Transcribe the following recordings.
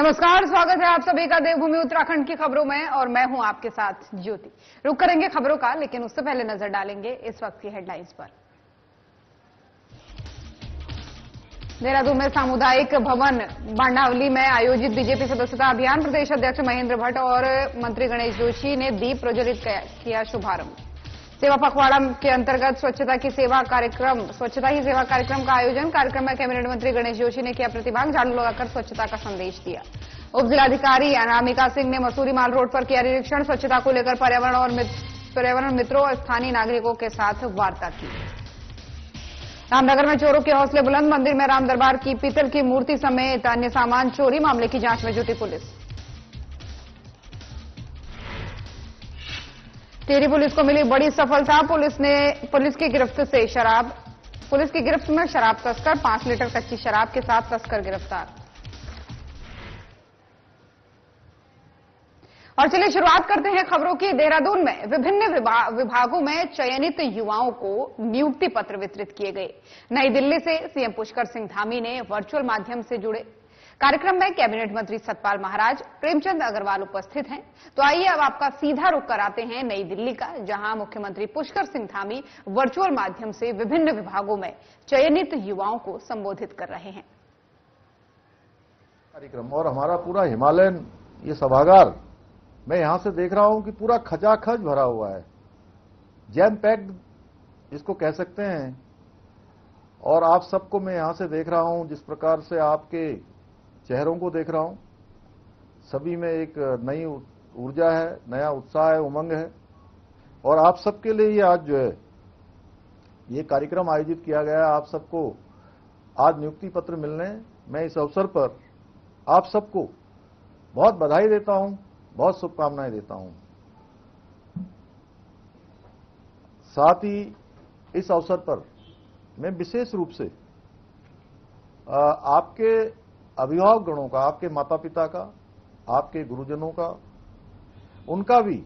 नमस्कार, स्वागत है आप सभी का देवभूमि उत्तराखंड की खबरों में और मैं हूं आपके साथ ज्योति। रुक करेंगे खबरों का, लेकिन उससे पहले नजर डालेंगे इस वक्त की हेडलाइंस पर। देहरादून में सामुदायिक भवन बांडावली में आयोजित बीजेपी सदस्यता अभियान, प्रदेश अध्यक्ष महेंद्र भट्ट और मंत्री गणेश जोशी ने दीप प्रज्वलित किया शुभारंभ। सेवा पखवाड़ा के अंतर्गत स्वच्छता ही सेवा कार्यक्रम का आयोजन, कार्यक्रम में कैबिनेट मंत्री गणेश जोशी ने किया प्रतिभाग, झाड़ू लगाकर स्वच्छता का संदेश दिया। उप जिलाधिकारी अनामिका सिंह ने मसूरी माल रोड पर किया निरीक्षण, स्वच्छता को लेकर पर्यावरण मित्रों और स्थानीय नागरिकों के साथ वार्ता की। रामनगर में चोरों के हौसले बुलंद, मंदिर में राम दरबार की पीतल की मूर्ति समेत अन्य सामान चोरी, मामले की जांच में जुटी पुलिस। टिहरी पुलिस को मिली बड़ी सफलता, पुलिस की गिरफ्त में शराब तस्कर, 5 लीटर कच्ची शराब के साथ तस्कर गिरफ्तार। और चलिए शुरुआत करते हैं खबरों की। देहरादून में विभिन्न विभागों में चयनित युवाओं को नियुक्ति पत्र वितरित किए गए। नई दिल्ली से सीएम पुष्कर सिंह धामी ने वर्चुअल माध्यम से जुड़े कार्यक्रम में कैबिनेट मंत्री सतपाल महाराज, प्रेमचंद अग्रवाल उपस्थित हैं। तो आइए अब आपका सीधा रुख कराते हैं नई दिल्ली का, जहां मुख्यमंत्री पुष्कर सिंह धामी वर्चुअल माध्यम से विभिन्न विभागों में चयनित युवाओं को संबोधित कर रहे हैं। कार्यक्रम और हमारा पूरा हिमालयन ये सभागार मैं यहां से देख रहा हूं कि पूरा खचाखच भरा हुआ है, जैम पैक्ड इसको कह सकते हैं। और आप सबको मैं यहां से देख रहा हूं, जिस प्रकार से आपके चेहरों को देख रहा हूं, सभी में एक नई ऊर्जा है, नया उत्साह है, उमंग है। और आप सबके लिए ये आज जो है ये कार्यक्रम आयोजित किया गया है, आप सबको आज नियुक्ति पत्र मिलने, मैं इस अवसर पर आप सबको बहुत बधाई देता हूं, बहुत शुभकामनाएं देता हूं। साथ ही इस अवसर पर मैं विशेष रूप से आपके अभिभावक गणों का, आपके माता पिता का, आपके गुरुजनों का, उनका भी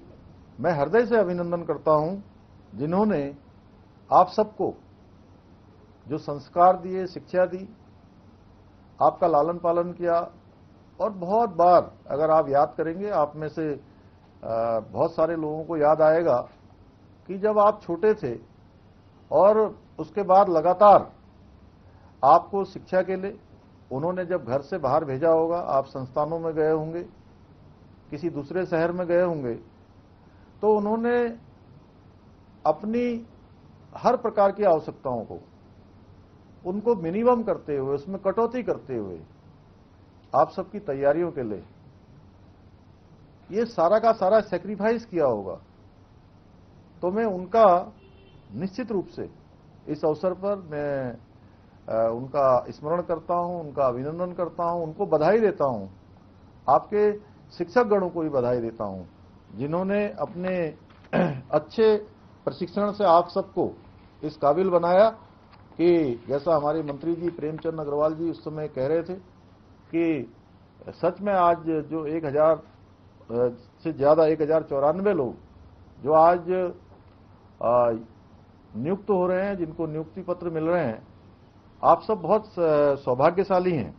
मैं हृदय से अभिनंदन करता हूं, जिन्होंने आप सबको जो संस्कार दिए, शिक्षा दी, आपका लालन पालन किया। और बहुत बार अगर आप याद करेंगे, आप में से बहुत सारे लोगों को याद आएगा कि जब आप छोटे थे और उसके बाद लगातार आपको शिक्षा के लिए उन्होंने जब घर से बाहर भेजा होगा, आप संस्थानों में गए होंगे, किसी दूसरे शहर में गए होंगे, तो उन्होंने अपनी हर प्रकार की आवश्यकताओं को उनको मिनिमम करते हुए, उसमें कटौती करते हुए आप सबकी तैयारियों के लिए ये सारा का सारा सैक्रिफाइस किया होगा। तो मैं उनका निश्चित रूप से इस अवसर पर मैं उनका स्मरण करता हूं, उनका अभिनंदन करता हूं, उनको बधाई देता हूं। आपके शिक्षक गणों को भी बधाई देता हूं, जिन्होंने अपने अच्छे प्रशिक्षण से आप सबको इस काबिल बनाया कि जैसा हमारे मंत्री जी प्रेमचंद अग्रवाल जी उस समय कह रहे थे कि सच में आज जो 1000 से ज्यादा 1094 लोग जो आज नियुक्त हो रहे हैं, जिनको नियुक्ति पत्र मिल रहे हैं, आप सब बहुत सौभाग्यशाली हैं।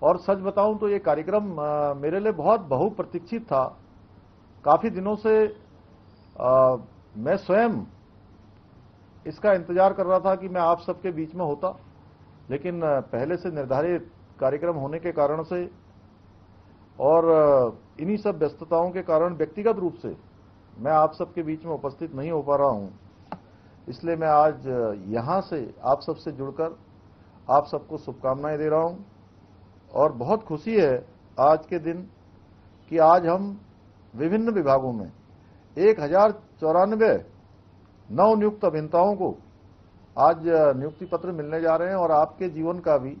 और सच बताऊं तो ये कार्यक्रम मेरे लिए बहुत बहुप्रतीक्षित था। काफी दिनों से मैं स्वयं इसका इंतजार कर रहा था कि मैं आप सबके बीच में होता, लेकिन पहले से निर्धारित कार्यक्रम होने के कारण से और इन्हीं सब व्यस्तताओं के कारण व्यक्तिगत रूप से मैं आप सबके बीच में उपस्थित नहीं हो पा रहा हूं। इसलिए मैं आज यहां से आप सबसे जुड़कर आप सबको शुभकामनाएं दे रहा हूं। और बहुत खुशी है आज के दिन कि आज हम विभिन्न विभागों में 1094 नवनियुक्त अभियंताओं को आज नियुक्ति पत्र मिलने जा रहे हैं। और आपके जीवन का भी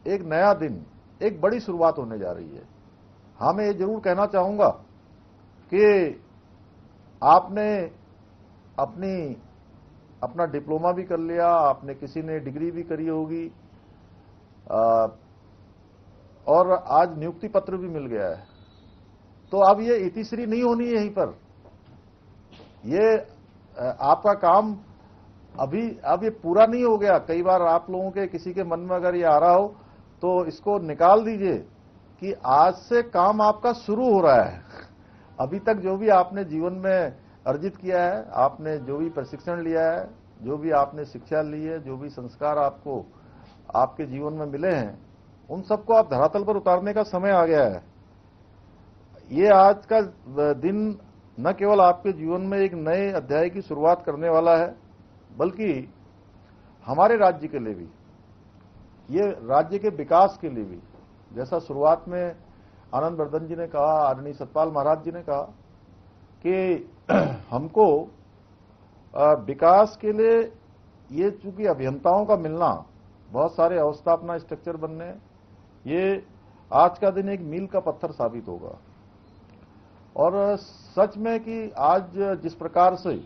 एक नया दिन, एक बड़ी शुरुआत होने जा रही है। हाँ, मैं ये जरूर कहना चाहूंगा कि आपने अपना डिप्लोमा भी कर लिया, आपने किसी ने डिग्री भी करी होगी, और आज नियुक्ति पत्र भी मिल गया है। तो अब ये इतिश्री नहीं होनी है यहीं पर। ये आपका काम अब ये पूरा नहीं हो गया। कई बार आप लोगों के किसी के मन में अगर ये आ रहा हो तो इसको निकाल दीजिए कि आज से काम आपका शुरू हो रहा है। अभी तक जो भी आपने जीवन में अर्जित किया है, आपने जो भी प्रशिक्षण लिया है, जो भी आपने शिक्षा ली है, जो भी संस्कार आपको आपके जीवन में मिले हैं, उन सबको आप धरातल पर उतारने का समय आ गया है। ये आज का दिन न केवल आपके जीवन में एक नए अध्याय की शुरुआत करने वाला है, बल्कि हमारे राज्य के लिए भी, ये राज्य के विकास के लिए भी, जैसा शुरुआत में आनंद वर्धन जी ने कहा, आदरणीय सतपाल महाराज जी ने कहा कि हमको विकास के लिए ये चूंकि अभियंताओं का मिलना, बहुत सारे अवस्थापना स्ट्रक्चर बनने, ये आज का दिन एक मील का पत्थर साबित होगा। और सच में कि आज जिस प्रकार से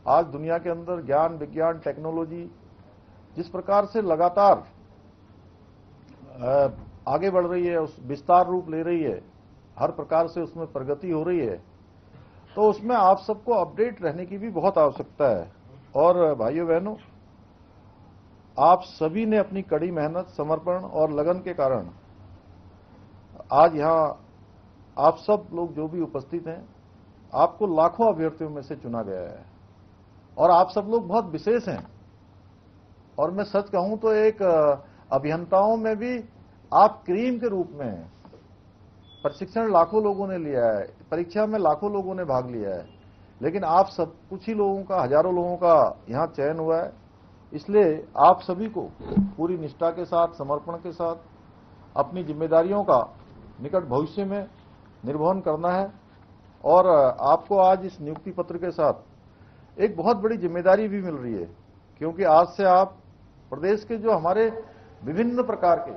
आज दुनिया के अंदर ज्ञान विज्ञान टेक्नोलॉजी जिस प्रकार से लगातार आगे बढ़ रही है, उस विस्तार रूप ले रही है, हर प्रकार से उसमें प्रगति हो रही है, तो उसमें आप सबको अपडेट रहने की भी बहुत आवश्यकता है। और भाइयों बहनों, आप सभी ने अपनी कड़ी मेहनत, समर्पण और लगन के कारण आज यहां आप सब लोग जो भी उपस्थित हैं, आपको लाखों अभ्यर्थियों में से चुना गया है और आप सब लोग बहुत विशेष हैं। और मैं सच कहूं तो एक अभियंताओं में भी आप क्रीम के रूप में हैं। प्रशिक्षण लाखों लोगों ने लिया है, परीक्षा में लाखों लोगों ने भाग लिया है, लेकिन आप सब कुछ ही लोगों का, हजारों लोगों का यहां चयन हुआ है। इसलिए आप सभी को पूरी निष्ठा के साथ, समर्पण के साथ अपनी जिम्मेदारियों का निकट भविष्य में निर्वहन करना है। और आपको आज इस नियुक्ति पत्र के साथ एक बहुत बड़ी जिम्मेदारी भी मिल रही है, क्योंकि आज से आप प्रदेश के जो हमारे विभिन्न प्रकार के।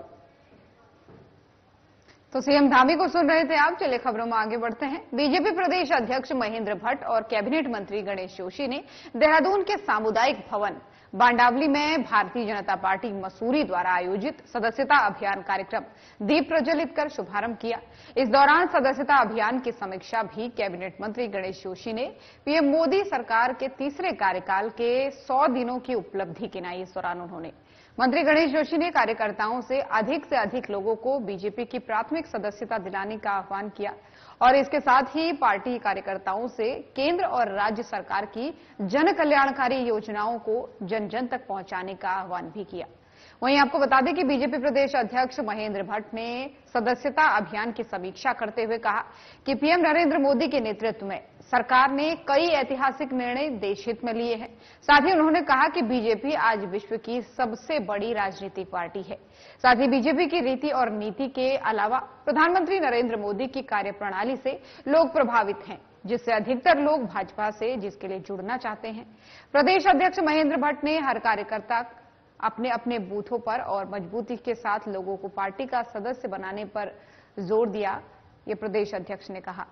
तो सीएम धामी को सुन रहे थे आप। चलिए खबरों में आगे बढ़ते हैं। बीजेपी प्रदेश अध्यक्ष महेंद्र भट्ट और कैबिनेट मंत्री गणेश जोशी ने देहरादून के सामुदायिक भवन बांडावली में भारतीय जनता पार्टी मसूरी द्वारा आयोजित सदस्यता अभियान कार्यक्रम दीप प्रज्वलित कर शुभारंभ किया। इस दौरान सदस्यता अभियान की समीक्षा भी कैबिनेट मंत्री गणेश जोशी ने पीएम मोदी सरकार के तीसरे कार्यकाल के 100 दिनों की उपलब्धि गिनाई। इस दौरान उन्होंने मंत्री गणेश जोशी ने कार्यकर्ताओं से अधिक लोगों को बीजेपी की प्राथमिक सदस्यता दिलाने का आह्वान किया और इसके साथ ही पार्टी कार्यकर्ताओं से केंद्र और राज्य सरकार की जन कल्याणकारी योजनाओं को जन जन तक पहुंचाने का आह्वान भी किया। वहीं आपको बता दें कि बीजेपी प्रदेश अध्यक्ष महेंद्र भट्ट ने सदस्यता अभियान की समीक्षा करते हुए कहा कि पीएम नरेंद्र मोदी के नेतृत्व में सरकार ने कई ऐतिहासिक निर्णय देश हित में लिए हैं। साथ ही उन्होंने कहा कि बीजेपी आज विश्व की सबसे बड़ी राजनीतिक पार्टी है। साथ ही बीजेपी की रीति और नीति के अलावा प्रधानमंत्री नरेंद्र मोदी की कार्यप्रणाली से लोग प्रभावित हैं, जिससे अधिकतर लोग भाजपा से जिसके लिए जुड़ना चाहते हैं। प्रदेश अध्यक्ष महेंद्र भट्ट ने हर कार्यकर्ता अपने अपने बूथों पर और मजबूती के साथ लोगों को पार्टी का सदस्य बनाने पर जोर दिया, ये प्रदेश अध्यक्ष ने कहा।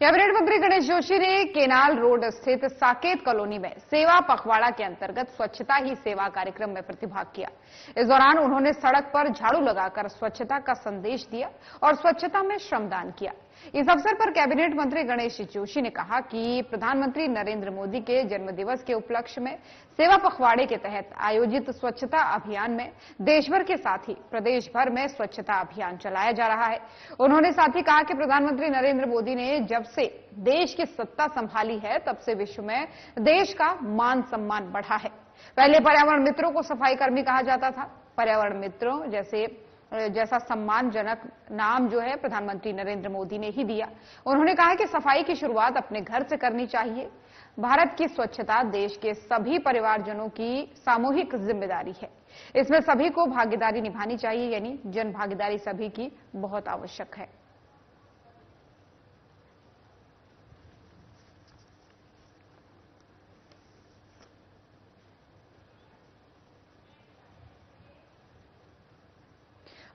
कैबिनेट मंत्री गणेश जोशी ने केनाल रोड स्थित साकेत कॉलोनी में सेवा पखवाड़ा के अंतर्गत स्वच्छता ही सेवा कार्यक्रम में प्रतिभाग किया। इस दौरान उन्होंने सड़क पर झाड़ू लगाकर स्वच्छता का संदेश दिया और स्वच्छता में श्रमदान किया। इस अवसर पर कैबिनेट मंत्री गणेश जोशी ने कहा कि प्रधानमंत्री नरेंद्र मोदी के जन्मदिवस के उपलक्ष्य में सेवा पखवाड़े के तहत आयोजित स्वच्छता अभियान में देशभर के साथ ही प्रदेश भर में स्वच्छता अभियान चलाया जा रहा है। उन्होंने साथ ही कहा कि प्रधानमंत्री नरेंद्र मोदी ने जब से देश की सत्ता संभाली है, तब से विश्व में देश का मान सम्मान बढ़ा है। पहले पर्यावरण मित्रों को सफाई कर्मी कहा जाता था। पर्यावरण मित्रों जैसा सम्मानजनक नाम जो है प्रधानमंत्री नरेंद्र मोदी ने ही दिया। उन्होंने कहा कि सफाई की शुरुआत अपने घर से करनी चाहिए। भारत की स्वच्छता देश के सभी परिवारजनों की सामूहिक जिम्मेदारी है। इसमें सभी को भागीदारी निभानी चाहिए, यानी जन भागीदारी सभी की बहुत आवश्यक है।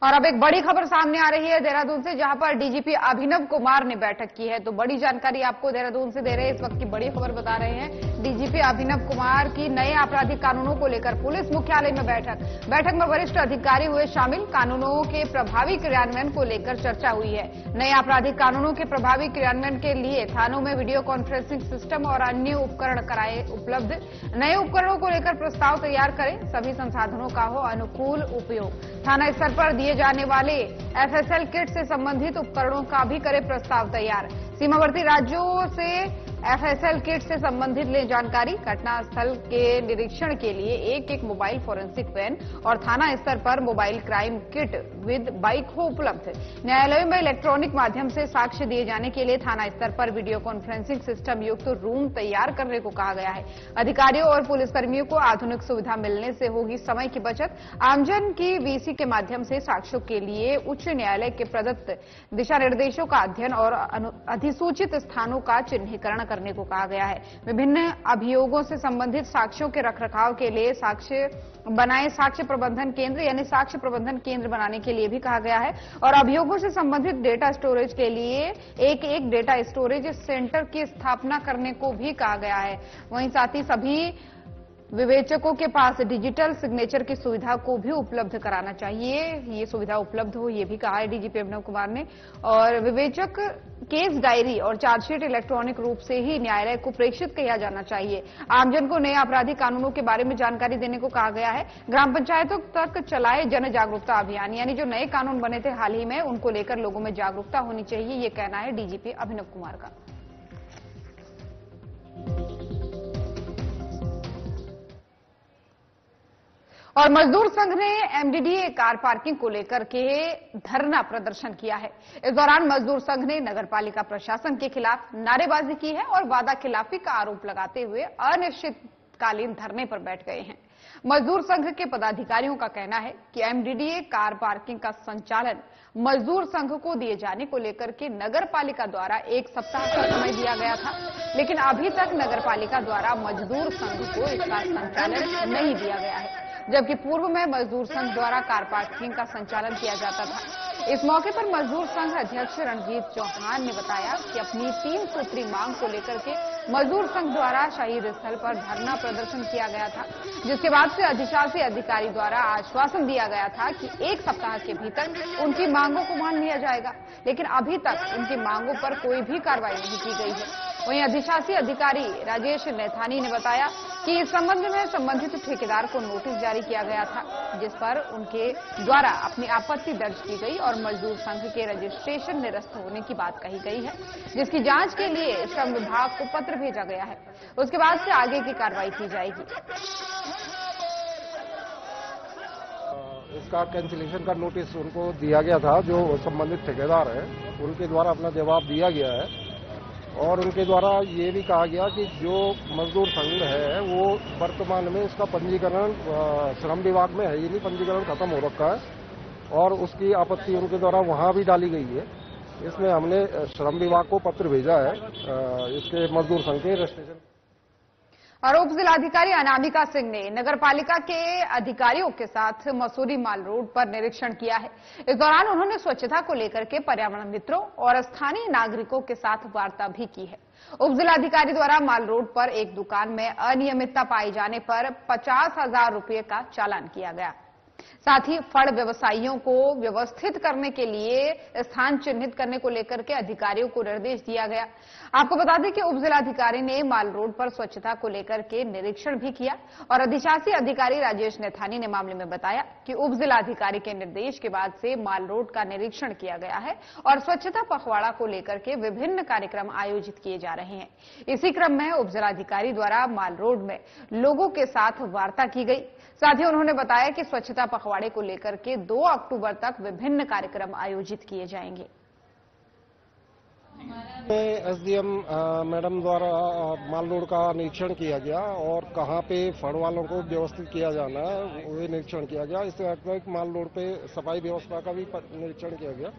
और अब एक बड़ी खबर सामने आ रही है देहरादून से, जहां पर डीजीपी अभिनव कुमार ने बैठक की है। तो बड़ी जानकारी आपको देहरादून से दे रहे हैं। इस वक्त की बड़ी खबर बता रहे हैं। डीजीपी अभिनव कुमार की नए आपराधिक कानूनों को लेकर पुलिस मुख्यालय में बैठक में वरिष्ठ अधिकारी हुए शामिल। कानूनों के प्रभावी क्रियान्वयन को लेकर चर्चा हुई है। नए आपराधिक कानूनों के प्रभावी क्रियान्वयन के लिए थानों में वीडियो कॉन्फ्रेंसिंग सिस्टम और अन्य उपकरण कराए उपलब्ध। नए उपकरणों को लेकर प्रस्ताव तैयार करें, सभी संसाधनों का हो अनुकूल उपयोग। थाना स्तर पर दिए जाने वाले एफएसएल किट से संबंधित उपकरणों का भी करे प्रस्ताव तैयार। सीमावर्ती राज्यों से एफएसएल किट से संबंधित ले जानकारी। घटनास्थल के निरीक्षण के लिए एक मोबाइल फोरेंसिक वैन और थाना स्तर पर mobile crime kit with bike हो उपलब्ध। न्यायालयों में इलेक्ट्रॉनिक माध्यम से साक्ष्य दिए जाने के लिए थाना स्तर पर वीडियो कॉन्फ्रेंसिंग सिस्टम युक्त रूम तैयार करने को कहा गया है। अधिकारियों और पुलिसकर्मियों को आधुनिक सुविधा मिलने से होगी समय की बचत। आमजन की वीसी के माध्यम से साक्ष्यों के लिए उच्च न्यायालय के प्रदत्त दिशा निर्देशों का अध्ययन और अधिसूचित स्थानों का चिन्हीकरण करने को कहा गया है। विभिन्न अभियोगों से संबंधित साक्ष्यों के रखरखाव के लिए साक्ष्य प्रबंधन केंद्र यानी साक्ष्य प्रबंधन केंद्र बनाने के लिए भी कहा गया है और अभियोगों से संबंधित डेटा स्टोरेज के लिए एक डेटा स्टोरेज सेंटर की स्थापना करने को भी कहा गया है। वहीं साथ ही सभी विवेचकों के पास डिजिटल सिग्नेचर की सुविधा को भी उपलब्ध कराना चाहिए। ये सुविधा उपलब्ध हो, ये भी कहा है डीजीपी अभिनव कुमार ने। और विवेचक केस डायरी और चार्जशीट इलेक्ट्रॉनिक रूप से ही न्यायालय को प्रेषित किया जाना चाहिए। आमजन को नए आपराधिक कानूनों के बारे में जानकारी देने को कहा गया है। ग्राम पंचायतों तक चलाए जन जागरूकता अभियान, यानी जो नए कानून बने थे हाल ही में, उनको लेकर लोगों में जागरूकता होनी चाहिए, ये कहना है डीजीपी अभिनव कुमार का। और मजदूर संघ ने एमडीडीए कार पार्किंग को लेकर के धरना प्रदर्शन किया है। इस दौरान मजदूर संघ ने नगरपालिका प्रशासन के खिलाफ नारेबाजी की है और वादा खिलाफी का आरोप लगाते हुए अनिश्चितकालीन धरने पर बैठ गए हैं। मजदूर संघ के पदाधिकारियों का कहना है कि एमडीडीए कार पार्किंग का संचालन मजदूर संघ को दिए जाने को लेकर के नगरपालिका द्वारा 1 सप्ताह का समय दिया गया था, लेकिन अभी तक नगरपालिका द्वारा मजदूर संघ को इसका संचालन नहीं दिया गया है, जबकि पूर्व में मजदूर संघ द्वारा कार पार्किंग का संचालन किया जाता था। इस मौके पर मजदूर संघ अध्यक्ष रणजीत चौहान ने बताया कि अपनी 3 सूत्री मांग को लेकर के मजदूर संघ द्वारा शहीद स्थल पर धरना प्रदर्शन किया गया था, जिसके बाद से अधिशासी अधिकारी द्वारा आश्वासन दिया गया था कि 1 सप्ताह के भीतर उनकी मांगों को मान लिया जाएगा, लेकिन अभी तक उनकी मांगों पर कोई भी कार्रवाई नहीं की गई है। वहीं अधिशासी अधिकारी राजेश नैथानी ने बताया कि इस संबंध में संबंधित ठेकेदार को नोटिस जारी किया गया था, जिस पर उनके द्वारा अपनी आपत्ति दर्ज की गई और मजदूर संघ के रजिस्ट्रेशन निरस्त होने की बात कही गई है, जिसकी जांच के लिए श्रम विभाग को पत्र भेजा गया है। उसके बाद से आगे की कार्रवाई की जाएगी। इसका कैंसिलेशन का नोटिस उनको दिया गया था, जो संबंधित ठेकेदार है उनके द्वारा अपना जवाब दिया गया है और उनके द्वारा ये भी कहा गया कि जो मजदूर संघ है वो वर्तमान में इसका पंजीकरण श्रम विभाग में है ही नहीं, पंजीकरण खत्म हो रखा है और उसकी आपत्ति उनके द्वारा वहां भी डाली गई है। इसमें हमने श्रम विभाग को पत्र भेजा है इसके मजदूर संघ के रजिस्ट्रेशन। और उप जिलाधिकारी अनामिका सिंह ने नगरपालिका के अधिकारियों के साथ मसूरी माल रोड पर निरीक्षण किया है। इस दौरान उन्होंने स्वच्छता को लेकर के पर्यावरण मित्रों और स्थानीय नागरिकों के साथ वार्ता भी की है। उप जिलाधिकारी द्वारा माल रोड पर एक दुकान में अनियमितता पाए जाने पर 50,000 रुपये का चालान किया गया। साथ ही फड़ व्यवसायियों को व्यवस्थित करने के लिए स्थान चिन्हित करने को लेकर के अधिकारियों को निर्देश दिया गया। आपको बता दें कि उप जिलाधिकारी ने माल रोड पर स्वच्छता को लेकर के निरीक्षण भी किया और अधिशासी अधिकारी राजेश नैथानी ने मामले में बताया कि उप जिलाधिकारी के निर्देश के बाद से माल रोड का निरीक्षण किया गया है और स्वच्छता पखवाड़ा को लेकर के विभिन्न कार्यक्रम आयोजित किए जा रहे हैं। इसी क्रम में उप जिलाधिकारी द्वारा माल रोड में लोगों के साथ वार्ता की गई। साथ ही उन्होंने बताया कि स्वच्छता पखवाड़े को लेकर के 2 अक्टूबर तक विभिन्न कार्यक्रम आयोजित किए जाएंगे। एसडीएम मैडम द्वारा माल रोड का निरीक्षण किया गया और कहां पे फड़ वालों को व्यवस्थित किया जाना है वो निरीक्षण किया गया। इससे अतिरिक्त माल रोड पे सफाई व्यवस्था का भी निरीक्षण किया गया।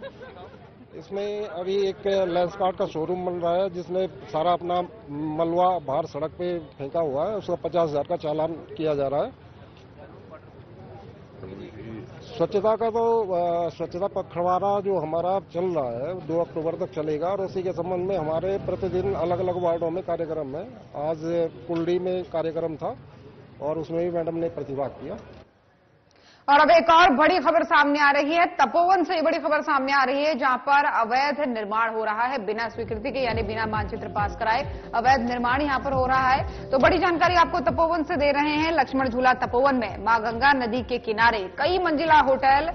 इसमें अभी एक लेंस कार्ड का शोरूम बन रहा है जिसमें सारा अपना मलबा बाहर सड़क पे फेंका हुआ है, उसका 50,000 का चालान किया जा रहा है। स्वच्छता का तो स्वच्छता पखवाड़ा जो हमारा चल रहा है 2 अक्टूबर तक चलेगा और उसी के संबंध में हमारे प्रतिदिन अलग अलग वार्डों में कार्यक्रम है। आज कुंडी में कार्यक्रम था और उसमें भी मैडम ने प्रतिभाग किया। और अब एक और बड़ी खबर सामने आ रही है। तपोवन से बड़ी खबर सामने आ रही है, जहां पर अवैध निर्माण हो रहा है बिना स्वीकृति के, यानी बिना मानचित्र पास कराए अवैध निर्माण यहां पर हो रहा है। तो बड़ी जानकारी आपको तपोवन से दे रहे हैं। लक्ष्मण झूला तपोवन में मां गंगा नदी के किनारे कई मंजिला होटल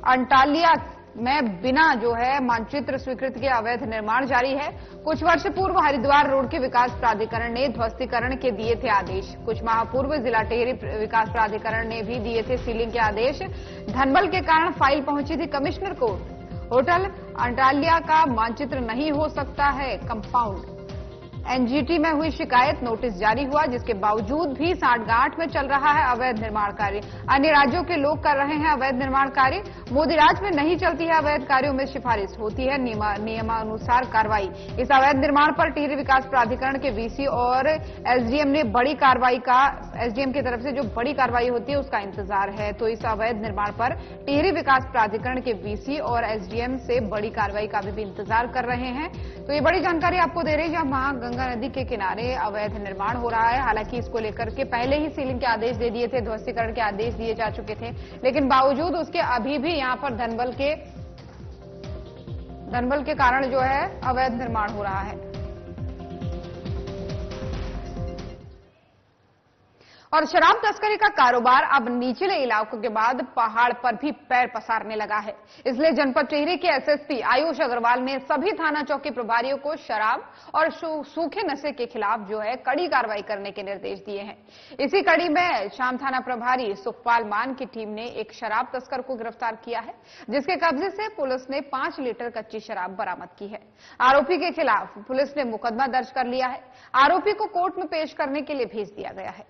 अंटालिया में बिना जो है मानचित्र स्वीकृति के अवैध निर्माण जारी है। कुछ वर्ष पूर्व हरिद्वार रोड के विकास प्राधिकरण ने ध्वस्तीकरण के दिए थे आदेश। कुछ माह पूर्व जिला टिहरी विकास प्राधिकरण ने भी दिए थे सीलिंग के आदेश। धनबल के कारण फाइल पहुंची थी कमिश्नर को। होटल अंटालिया का मानचित्र नहीं हो सकता है कंपाउंड। एनजीटी में हुई शिकायत, नोटिस जारी हुआ, जिसके बावजूद भी सांठगांठ में चल रहा है अवैध निर्माण कार्य। अन्य राज्यों के लोग कर रहे हैं अवैध निर्माण कार्य। मोदी राज में नहीं चलती है अवैध कार्यों में सिफारिश, होती है नियमानुसार कार्रवाई। इस अवैध निर्माण पर टिहरी विकास प्राधिकरण के वीसी और एसडीएम ने बड़ी कार्रवाई का, एसडीएम की तरफ से जो बड़ी कार्रवाई होती है उसका इंतजार है। तो इस अवैध निर्माण पर टिहरी विकास प्राधिकरण के वीसी और एसडीएम से बड़ी कार्रवाई का भी इंतजार कर रहे हैं। तो ये बड़ी जानकारी आपको दे रहे हैं, जहां गंगा नदी के किनारे अवैध निर्माण हो रहा है। हालांकि इसको लेकर के पहले ही सीलिंग के आदेश दे दिए थे, ध्वस्तीकरण के आदेश दिए जा चुके थे, लेकिन बावजूद उसके अभी भी यहां पर धनबल के कारण जो है अवैध निर्माण हो रहा है। और शराब तस्करी का कारोबार अब निचले इलाकों के बाद पहाड़ पर भी पैर पसारने लगा है। इसलिए जनपद टिहरी के एसएसपी आयुष अग्रवाल ने सभी थाना चौकी प्रभारियों को शराब और सूखे नशे के खिलाफ जो है कड़ी कार्रवाई करने के निर्देश दिए हैं। इसी कड़ी में शाम थाना प्रभारी सुखपाल मान की टीम ने एक शराब तस्कर को गिरफ्तार किया है, जिसके कब्जे से पुलिस ने 5 लीटर कच्ची शराब बरामद की है। आरोपी के खिलाफ पुलिस ने मुकदमा दर्ज कर लिया है। आरोपी को कोर्ट में पेश करने के लिए भेज दिया गया है।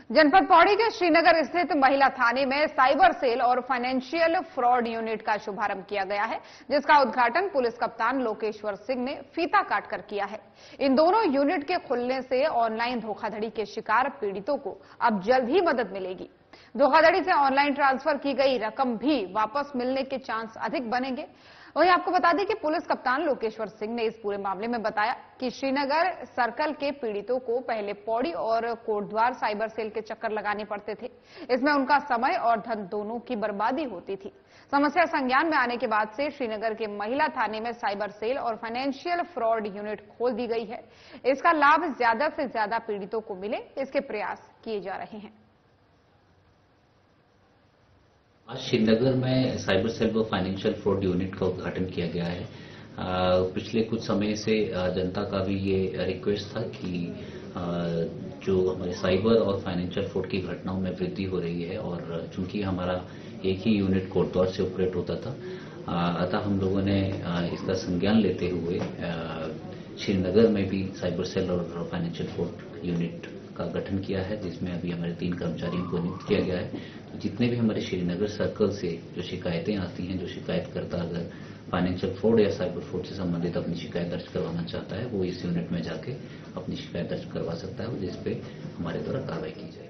जनपद पौड़ी के श्रीनगर स्थित महिला थाने में साइबर सेल और फाइनेंशियल फ्रॉड यूनिट का शुभारंभ किया गया है, जिसका उद्घाटन पुलिस कप्तान लोकेश्वर सिंह ने फीता काटकर किया है। इन दोनों यूनिट के खुलने से ऑनलाइन धोखाधड़ी के शिकार पीड़ितों को अब जल्द ही मदद मिलेगी। धोखाधड़ी से ऑनलाइन ट्रांसफर की गई रकम भी वापस मिलने के चांस अधिक बनेंगे। वहीं आपको बता दें कि पुलिस कप्तान लोकेश्वर सिंह ने इस पूरे मामले में बताया कि श्रीनगर सर्कल के पीड़ितों को पहले पौड़ी और कोटद्वार साइबर सेल के चक्कर लगाने पड़ते थे। इसमें उनका समय और धन दोनों की बर्बादी होती थी। समस्या संज्ञान में आने के बाद से श्रीनगर के महिला थाने में साइबर सेल और फाइनेंशियल फ्रॉड यूनिट खोल दी गई है। इसका लाभ ज्यादा से ज्यादा पीड़ितों को मिले, इसके प्रयास किए जा रहे हैं। आज श्रीनगर में साइबर सेल व फाइनेंशियल फ्रॉड यूनिट का उद्घाटन किया गया है। पिछले कुछ समय से जनता का भी ये रिक्वेस्ट था कि जो हमारे साइबर और फाइनेंशियल फ्रॉड की घटनाओं में वृद्धि हो रही है, और चूंकि हमारा एक ही यूनिट कोटद्वार से ऑपरेट होता था, अतः हम लोगों ने इसका संज्ञान लेते हुए श्रीनगर में भी साइबर सेल और फाइनेंशियल फ्रॉड यूनिट का गठन किया है, जिसमें अभी हमारे 3 कर्मचारियों को नियुक्त किया गया है। तो जितने भी हमारे श्रीनगर सर्कल से जो शिकायतें आती हैं, जो शिकायतकर्ता अगर फाइनेंशियल फ्रॉड या साइबर फ्रॉड से संबंधित अपनी शिकायत दर्ज करवाना चाहता है, वो इस यूनिट में जाके अपनी शिकायत दर्ज करवा सकता है, जिसपे हमारे द्वारा कार्रवाई की जाएगी।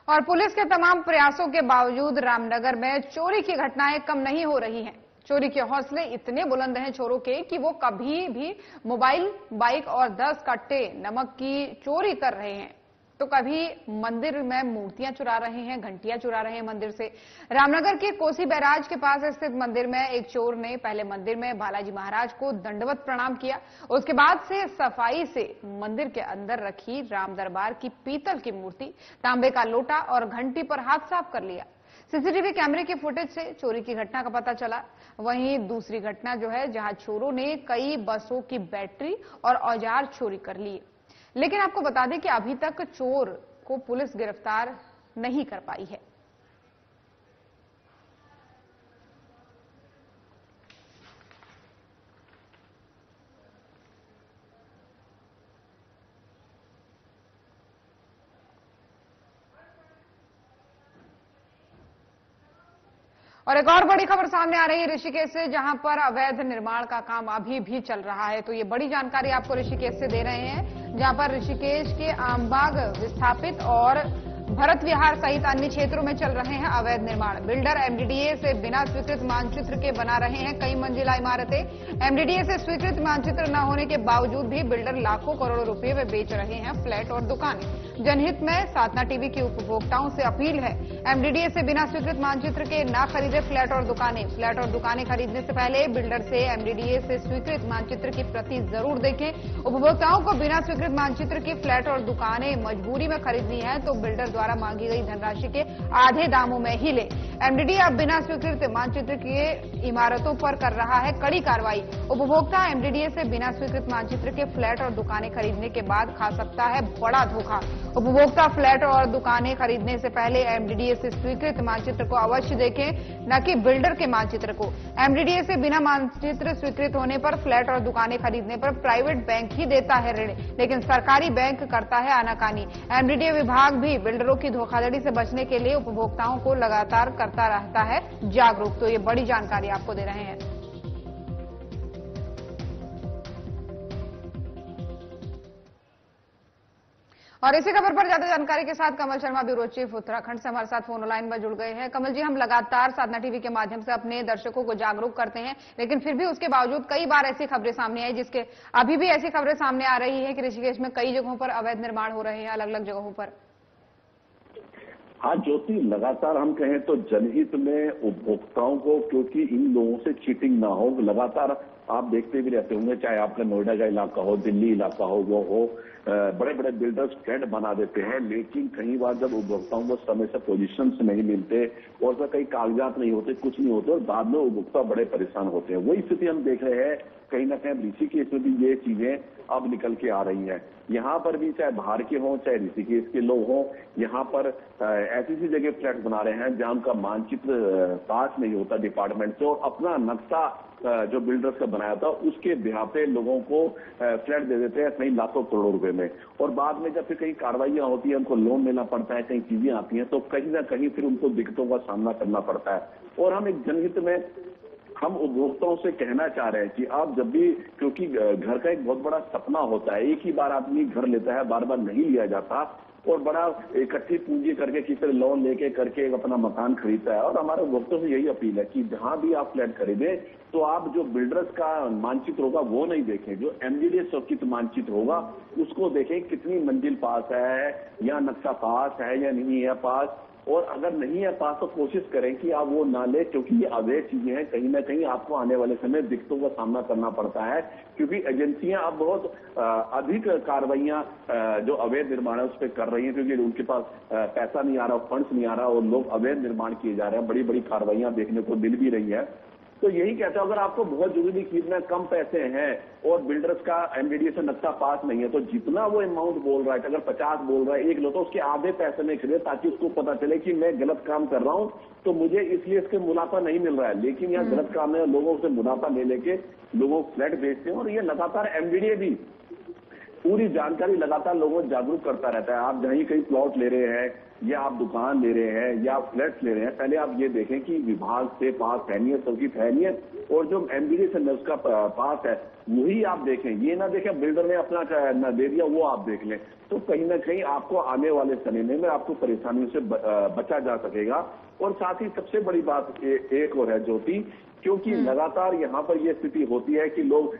और पुलिस के तमाम प्रयासों के बावजूद रामनगर में चोरी की घटनाएं कम नहीं हो रही हैं। चोरी के हौसले इतने बुलंद हैं चोरों के कि वो कभी भी मोबाइल, बाइक और 10 कट्टे नमक की चोरी कर रहे हैं, तो कभी मंदिर में मूर्तियां चुरा रहे हैं, घंटियां चुरा रहे हैं मंदिर से। रामनगर के कोसी बैराज के पास स्थित मंदिर में एक चोर ने पहले मंदिर में बालाजी महाराज को दंडवत प्रणाम किया, उसके बाद से सफाई से मंदिर के अंदर रखी राम दरबार की पीतल की मूर्ति, तांबे का लोटा और घंटी पर हाथ साफ कर लिया। सीसीटीवी कैमरे की फुटेज से चोरी की घटना का पता चला। वहीं दूसरी घटना जो है, जहां चोरों ने कई बसों की बैटरी और औजार चोरी कर लिए। लेकिन आपको बता दें कि अभी तक चोर को पुलिस गिरफ्तार नहीं कर पाई है। और एक और बड़ी खबर सामने आ रही है ऋषिकेश से, जहां पर अवैध निर्माण का काम अभी भी चल रहा है। तो ये बड़ी जानकारी आपको ऋषिकेश से दे रहे हैं। जहां पर ऋषिकेश के आमबाग विस्थापित और भरत विहार सहित अन्य क्षेत्रों में चल रहे हैं अवैध निर्माण। बिल्डर एमडीडीए से बिना स्वीकृत मानचित्र के बना रहे हैं कई मंजिला इमारतें। एमडीडीए से स्वीकृत मानचित्र न होने के बावजूद भी बिल्डर लाखों करोड़ों रुपए में बेच रहे हैं फ्लैट और दुकानें। जनहित में साधना टीवी की उपभोक्ताओं से अपील है, एमडीडीए से बिना स्वीकृत मानचित्र के न खरीदे फ्लैट और दुकानें। फ्लैट और दुकानें खरीदने से पहले बिल्डर से एमडीडीए से स्वीकृत मानचित्र की प्रति जरूर देखें। उपभोक्ताओं को बिना स्वीकृत मानचित्र की फ्लैट और दुकानें मजबूरी में खरीदनी है तो बिल्डर द्वारा मांगी गई धनराशि के आधे दामों में ही ले। एमडीडीए अब बिना स्वीकृत मानचित्र के इमारतों पर कर रहा है कड़ी कार्रवाई। उपभोक्ता एमडीडीए से बिना स्वीकृत मानचित्र के फ्लैट और दुकानें खरीदने के बाद खा सकता है बड़ा धोखा। उपभोक्ता फ्लैट और दुकानें खरीदने से पहले एमडीडीए से स्वीकृत मानचित्र को अवश्य देखें, न कि बिल्डर के मानचित्र को। एमडीडीए से बिना मानचित्र स्वीकृत होने पर फ्लैट और दुकानें खरीदने पर प्राइवेट बैंक ही देता है ऋण, लेकिन सरकारी बैंक करता है आनाकानी। एमडीडीए विभाग भी बिल्डरों की धोखाधड़ी से बचने के लिए उपभोक्ताओं को लगातार करता रहता है जागरूक। तो ये बड़ी जानकारी आपको दे रहे हैं। और इसी खबर पर ज्यादा जानकारी के साथ कमल शर्मा, ब्यूरो चीफ उत्तराखंड से हमारे साथ फोन लाइन पर जुड़ गए हैं। कमल जी, हम लगातार साधना टीवी के माध्यम से अपने दर्शकों को जागरूक करते हैं, लेकिन फिर भी उसके बावजूद कई बार ऐसी खबरें सामने आई, जिसके अभी भी ऐसी खबरें सामने आ रही है कि ऋषिकेश में कई जगहों पर अवैध निर्माण हो रहे हैं, अलग अलग जगहों पर। हाँ ज्योति, लगातार हम कहें तो जनहित में उपभोक्ताओं को, क्योंकि इन लोगों से चीटिंग ना हो, लगातार आप देखते भी रहते होंगे, चाहे आपका नोएडा का इलाका हो, दिल्ली इलाका हो, वो हो, बड़े बड़े बिल्डर्स फ्लैट बना देते हैं, लेकिन कई बार जब उपभोक्ताओं को समय से पोजीशंस नहीं मिलते और फिर कई कागजात नहीं होते, कुछ नहीं होते और बाद में उपभोक्ता बड़े परेशान होते हैं। वही स्थिति हम देख रहे हैं कहीं ना कहीं ऋषिकेश में भी ये चीजें अब निकल के आ रही हैं। यहाँ पर भी चाहे बाहर के हों चाहे ऋषिकेश के लोग हों, यहाँ पर ऐसी सी जगह फ्लैट बना रहे हैं जहां उनका मानचित्र पास नहीं होता डिपार्टमेंट से और अपना नक्शा जो बिल्डर्स का बनाया था उसके बिहार पे लोगों को फ्लैट दे देते हैं कई लाखों करोड़ों रुपए में। और बाद में जब फिर कई कार्रवाइयां होती है, उनको लोन लेना पड़ता है, कई चीजें आती हैं, तो कहीं ना कहीं फिर उनको दिक्कतों का सामना करना पड़ता है। और हम एक जनहित में हम उपभोक्ताओं से कहना चाह रहे हैं कि आप जब भी, क्योंकि घर का एक बहुत बड़ा सपना होता है, एक ही बार आदमी घर लेता है, बार बार नहीं लिया जाता और बड़ा इकट्ठी पूंजी करके किसी लोन लेके करके अपना मकान खरीदता है। और हमारे उपभोक्ताओं से यही अपील है कि जहां भी आप फ्लैट खरीदें तो आप जो बिल्डर्स का मानचित्र होगा वो नहीं देखें, जो एमडीडीए स्वीकृत मानचित्र होगा उसको देखें, कितनी मंजिल पास है या नक्शा पास है या नहीं है पास। और अगर नहीं है पास तो कोशिश करें कि आप वो ना ले, क्योंकि ये अवैध चीजें हैं, कहीं ना कहीं आपको आने वाले समय दिक्कतों का सामना करना पड़ता है, क्योंकि एजेंसियां अब बहुत अधिक कार्रवाइयां जो अवैध निर्माण है उस पर कर रही हैं, क्योंकि उनके पास पैसा नहीं आ रहा, फंड्स नहीं आ रहा और लोग अवैध निर्माण किए जा रहे हैं। बड़ी बड़ी कार्रवाइयां देखने को मिल भी रही है। तो यही कहता है, अगर आपको बहुत जरूरी खरीदना, कम पैसे हैं और बिल्डर्स का एमडीडीए से नक्शा पास नहीं है, तो जितना वो अमाउंट बोल रहा है, अगर 50 बोल रहा है, 1 लो, तो उसके आधे पैसे में खरीदे, ताकि उसको पता चले कि मैं गलत काम कर रहा हूं तो मुझे इसलिए इसके मुनाफा नहीं मिल रहा है। लेकिन यहाँ गलत काम है, लोगों से मुनाफा ले लेके लोगों को फ्लैट बेचते हैं। और ये लगातार एमडीडीए भी पूरी जानकारी लगातार लोगों को जागरूक करता रहता है। आप जहीं कहीं प्लॉट ले रहे हैं या आप दुकान ले रहे हैं या आप फ्लैट्स ले रहे हैं, पहले आप ये देखें कि विभाग से पास है नहीं है, स्वीकृत है नहीं है, और जो एमडीडीए से उसका पास है वही आप देखें। ये ना देखें बिल्डर ने अपना न दे दिया वो आप देख लें, तो कहीं ना कहीं आपको आने वाले समय में आपको परेशानियों से बचा जा सकेगा। और साथ ही सबसे बड़ी बात एक और है ज्योति, क्योंकि लगातार यहाँ पर यह स्थिति होती है कि लोग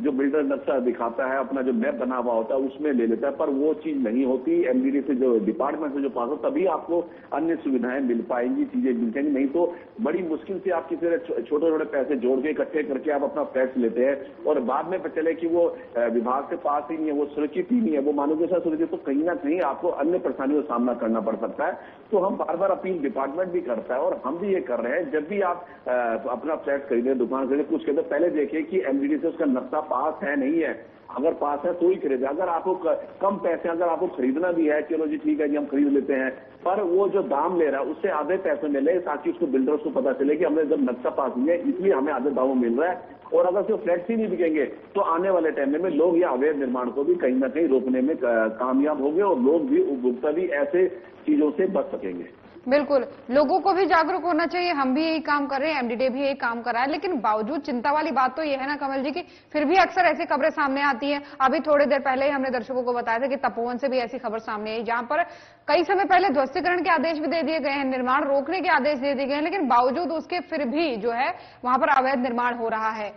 जो बिल्डर नक्शा दिखाता है, अपना जो मैप बना हुआ होता है उसमें ले लेता है, पर वो चीज नहीं होती। एमडीडीए से जो डिपार्टमेंट से जो पास हो तभी आपको अन्य सुविधाएं मिल पाएंगी, चीजें मिल जाएंगी, नहीं तो बड़ी मुश्किल से आप किसी छोटे छोटे पैसे जोड़ के इकट्ठे करके आप अपना फ्लैट लेते हैं और बाद में पता चले कि वो विभाग के पास ही नहीं है, वो सुरक्षित ही नहीं है, वो मानव के साथ सुरक्षित, तो कहीं ना कहीं आपको अन्य परेशानियों का सामना करना पड़ सकता है। तो हम बार बार अपील डिपार्टमेंट भी करता है और हम भी ये कर रहे हैं, जब भी आप अपना फ्लैट खरीदे, दुकान खरीदे, कुछ खरीदे, पहले देखिए कि एमडीडीए से उसका नक्शा पास है नहीं है। अगर पास है तो ही खरीदे। अगर आपको कम पैसे, अगर आपको खरीदना भी है, चलो जी ठीक है जी हम खरीद लेते हैं, पर वो जो दाम ले रहा है उससे आधे पैसे में ले, ताकि उसको बिल्डर्स को पता चले कि हमने जब नक्शा पास नहीं है इसलिए हमें आधे दामों मिल रहा है। और अगर सिर्फ फ्लैट्स ही नहीं बिकेंगे तो आने वाले टाइम में लोग या अवैध निर्माण को भी कहीं ना कहीं रोकने में कामयाब होंगे और लोग भी, उपभोक्ता भी ऐसे चीजों से बच सकेंगे। बिल्कुल, लोगों को भी जागरूक होना चाहिए। हम भी यही काम कर रहे हैं, एमडीडीए भी यही काम कर रहा है, लेकिन बावजूद चिंता वाली बात तो यह है ना कमल जी की फिर भी अक्सर ऐसी खबरें सामने आती हैं। अभी थोड़ी देर पहले ही हमने दर्शकों को बताया था कि तपोवन से भी ऐसी खबर सामने आई, जहां पर कई समय पहले ध्वस्तीकरण के आदेश भी दे दिए गए हैं, निर्माण रोकने के आदेश दे दिए गए हैं, लेकिन बावजूद उसके फिर भी जो है वहां पर अवैध निर्माण हो रहा है।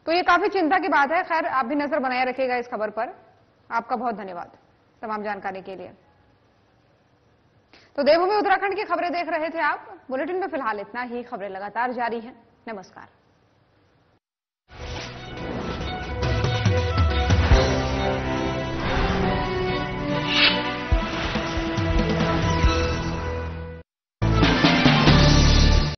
तो ये काफी चिंता की बात है। खैर, आप भी नजर बनाए रखिएगा इस खबर पर। आपका बहुत धन्यवाद तमाम जानकारी के लिए। तो देवभूमि उत्तराखंड की खबरें देख रहे थे आप। बुलेटिन में फिलहाल इतना ही। खबरें लगातार जारी हैं। नमस्कार।